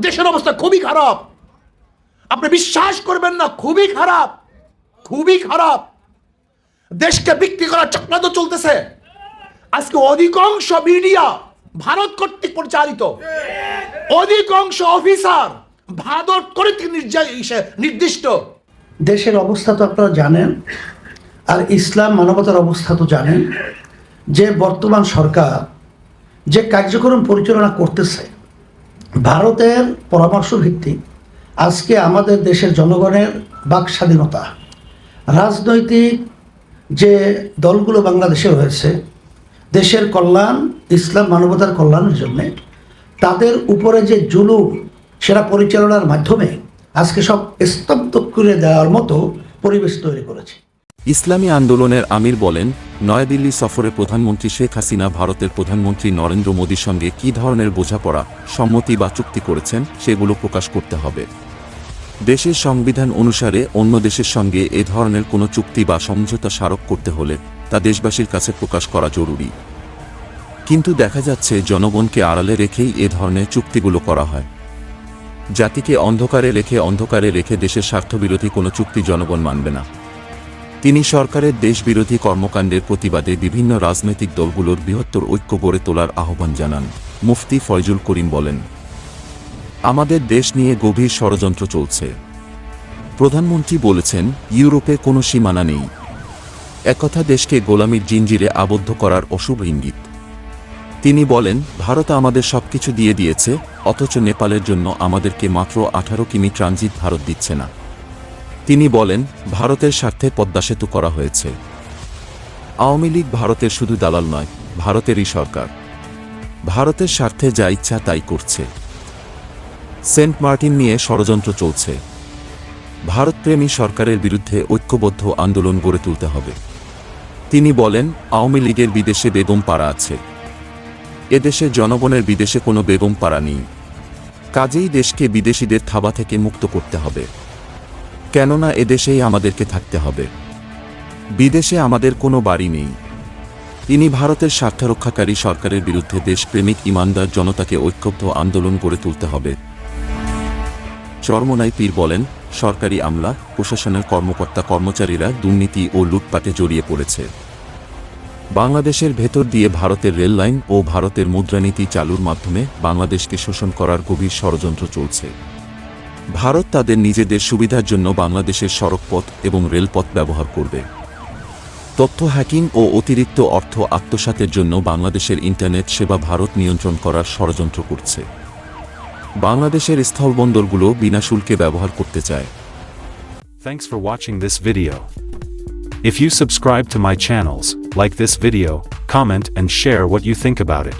দেশের অবস্থা খুবই খারাপ, আপনি বিশ্বাস করবেন না, খুবই খারাপ, খুবই খারাপ। দেশকে বিক্রি করার চক্রান্ত চলতেছে। আজকে অধিকাংশ মিডিয়া ভারত কর্তৃক পরিচালিত, অধিকাংশ অফিসার ভারত কর্তৃক নির্দিষ্ট। দেশের অবস্থা তো আপনারা জানেন, আর ইসলাম মানবতার অবস্থা তো জানেন, যে বর্তমান সরকার যে কার্যক্রম পরিচালনা করতেছে ভারতের পরামর্শ ভিত্তিক, আজকে আমাদের দেশের জনগণের বাক স্বাধীনতা, রাজনৈতিক যে দলগুলো বাংলাদেশে রয়েছে দেশের কল্যাণ, ইসলাম মানবতার কল্যাণের জন্যে, তাদের উপরে যে জুলুম সেটা পরিচালনার মাধ্যমে আজকে সব স্তব্ধ করে দেওয়ার মতো পরিবেশ তৈরি করেছে। ইসলামী আন্দোলনের আমির বলেন, নয়াদিল্লি সফরে প্রধানমন্ত্রী শেখ হাসিনা ভারতের প্রধানমন্ত্রী নরেন্দ্র মোদীর সঙ্গে কী ধরনের বোঝাপড়া, সম্মতি বা চুক্তি করেছেন সেগুলো প্রকাশ করতে হবে। দেশের সংবিধান অনুসারে অন্য দেশের সঙ্গে এ ধরনের কোনো চুক্তি বা সমঝোতা স্মারক করতে হলে তা দেশবাসীর কাছে প্রকাশ করা জরুরি। কিন্তু দেখা যাচ্ছে জনগণকে আড়ালে রেখেই এ ধরনের চুক্তিগুলো করা হয়। জাতিকে অন্ধকারে রেখে দেশের স্বার্থবিরোধী কোনো চুক্তি জনগণ মানবে না। তিনি সরকারের দেশবিরোধী কর্মকাণ্ডের প্রতিবাদে বিভিন্ন রাজনৈতিক দলগুলোর বৃহত্তর ঐক্য গড়ে তোলার আহ্বান জানান। মুফতি ফয়জুল করিম বলেন, আমাদের দেশ নিয়ে গভীর ষড়যন্ত্র চলছে। প্রধানমন্ত্রী বলেছেন, ইউরোপে কোনো সীমানা নেই। একথা দেশকে গোলামির জিঞ্জিরে আবদ্ধ করার অশুভ ইঙ্গিত। তিনি বলেন, ভারত আমাদের সবকিছু দিয়ে দিয়েছে, অথচ নেপালের জন্য আমাদেরকে মাত্র 18 কিমি ট্রানজিট ভারত দিচ্ছে না। তিনি বলেন, ভারতের স্বার্থে পদ্মা সেতু করা হয়েছে। আওয়ামী লীগ ভারতের শুধু দালাল নয়, ভারতেরই সরকার। ভারতের স্বার্থে যা ইচ্ছা তাই করছে। সেন্ট মার্টিন নিয়ে ষড়যন্ত্র চলছে। ভারতপ্রেমী সরকারের বিরুদ্ধে ঐক্যবদ্ধ আন্দোলন গড়ে তুলতে হবে। তিনি বলেন, আওয়ামী লীগের বিদেশে বেগম পাড়া আছে, এদেশে জনগণের বিদেশে কোনো বেগম পাড়া নেই। কাজেই দেশকে বিদেশিদের থাবা থেকে মুক্ত করতে হবে, কেননা এদেশেই আমাদেরকে থাকতে হবে। বিদেশে আমাদের কোনো বাড়ি নেই। তিনি ভারতের স্বার্থরক্ষাকারী সরকারের বিরুদ্ধে দেশপ্রেমিক ইমানদার জনতাকে ঐক্যবদ্ধ আন্দোলন গড়ে তুলতে হবে। চরমোনাই পীর বলেন, সরকারি আমলা, প্রশাসনের কর্মকর্তা-কর্মচারীরা দুর্নীতি ও লুটপাটে জড়িয়ে পড়েছে। বাংলাদেশের ভেতর দিয়ে ভারতের রেললাইন ও ভারতের মুদ্রানীতি চালুর মাধ্যমে বাংলাদেশকে শোষণ করার গভীর ষড়যন্ত্র চলছে। ভারত তাদের নিজেদের সুবিধার জন্য বাংলাদেশের সড়কপথ এবং রেলপথ ব্যবহার করবে। তথ্য হ্যাকিং ও অতিরিক্ত অর্থ আত্মসাতের জন্য বাংলাদেশের ইন্টারনেট সেবা ভারত নিয়ন্ত্রণ করার ষড়যন্ত্র করছে। বাংলাদেশের স্থলবন্দরগুলো বিনা শুল্কে ব্যবহার করতে চায়। Thanks for watching this video. If you subscribe to my channels, like this video, comment and share what you think about it.